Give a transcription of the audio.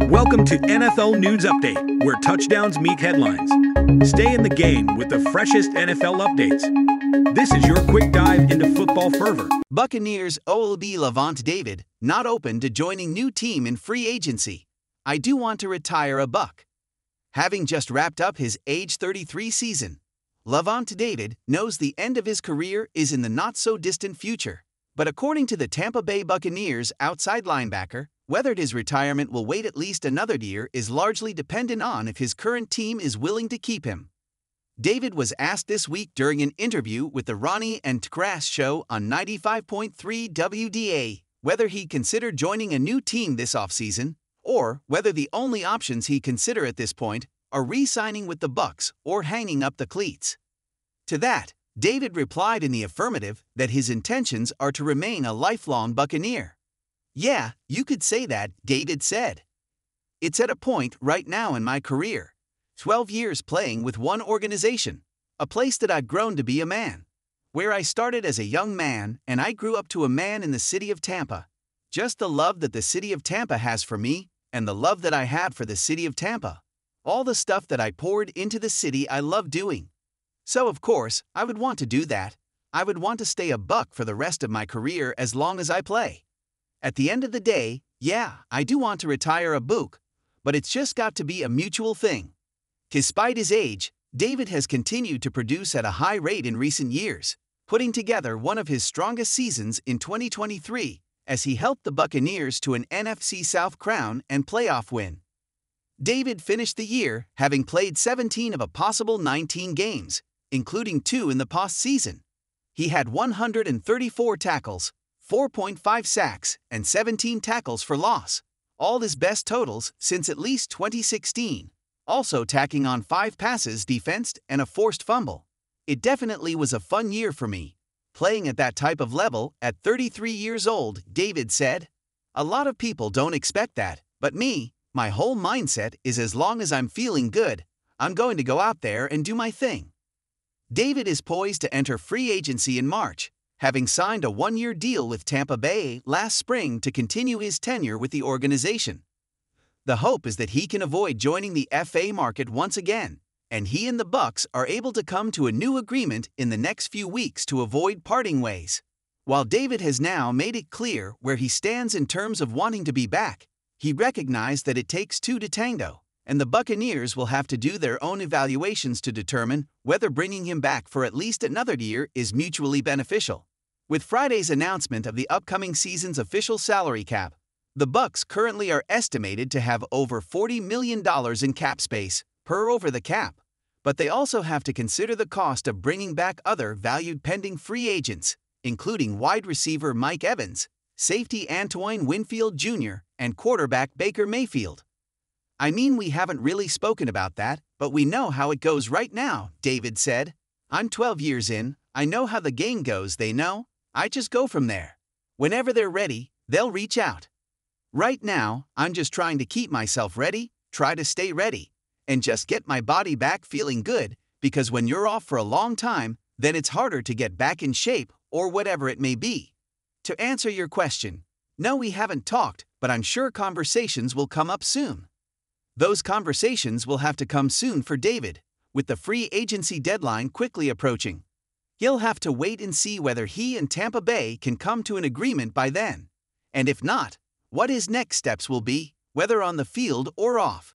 Welcome to NFL News Update, where touchdowns meet headlines. Stay in the game with the freshest NFL updates. This is your quick dive into football fervor. Buccaneers OLB Lavonte David not open to joining new team in free agency. I do want to retire a Buc. Having just wrapped up his age 33 season, Lavonte David knows the end of his career is in the not-so-distant future. But according to the Tampa Bay Buccaneers outside linebacker, whether his retirement will wait at least another year is largely dependent on if his current team is willing to keep him. David was asked this week during an interview with the Ronnie and Grass show on 95.3 WDA whether he considered joining a new team this offseason, or whether the only options he consider at this point are re-signing with the Bucs or hanging up the cleats. To that, David replied in the affirmative that his intentions are to remain a lifelong Buccaneer. "Yeah, you could say that," David said. "It's at a point right now in my career. 12 years playing with one organization, a place that I've grown to be a man. Where I started as a young man and I grew up to a man in the city of Tampa. Just the love that the city of Tampa has for me and the love that I have for the city of Tampa. All the stuff that I poured into the city I love doing. So of course, I would want to do that. I would want to stay a Buc for the rest of my career as long as I play. At the end of the day, yeah, I do want to retire a Buc, but it's just got to be a mutual thing." Despite his age, David has continued to produce at a high rate in recent years, putting together one of his strongest seasons in 2023 as he helped the Buccaneers to an NFC South crown and playoff win. David finished the year having played 17 of a possible 19 games, including 2 in the postseason. He had 134 tackles, 4.5 sacks, and 17 tackles for loss, all his best totals since at least 2016, also tacking on 5 passes defensed and a forced fumble. "It definitely was a fun year for me, playing at that type of level at 33 years old," David said. "A lot of people don't expect that, but me, my whole mindset is as long as I'm feeling good, I'm going to go out there and do my thing." David is poised to enter free agency in March, having signed a 1-year deal with Tampa Bay last spring to continue his tenure with the organization. The hope is that he can avoid joining the FA market once again, and he and the Bucs are able to come to a new agreement in the next few weeks to avoid parting ways. While David has now made it clear where he stands in terms of wanting to be back, he recognized that it takes two to tango, and the Buccaneers will have to do their own evaluations to determine whether bringing him back for at least another year is mutually beneficial. With Friday's announcement of the upcoming season's official salary cap, the Bucs currently are estimated to have over $40 million in cap space per over the cap, but they also have to consider the cost of bringing back other valued pending free agents, including wide receiver Mike Evans, safety Antoine Winfield Jr., and quarterback Baker Mayfield. "I mean, we haven't really spoken about that, but we know how it goes right now," David said. "I'm 12 years in, I know how the game goes, they know. I just go from there. Whenever they're ready, they'll reach out. Right now, I'm just trying to keep myself ready, try to stay ready, and just get my body back feeling good, because when you're off for a long time, then it's harder to get back in shape or whatever it may be." To answer your question, no, we haven't talked, but I'm sure conversations will come up soon. Those conversations will have to come soon for David, with the free agency deadline quickly approaching. He'll have to wait and see whether he and Tampa Bay can come to an agreement by then. And if not, what his next steps will be, whether on the field or off.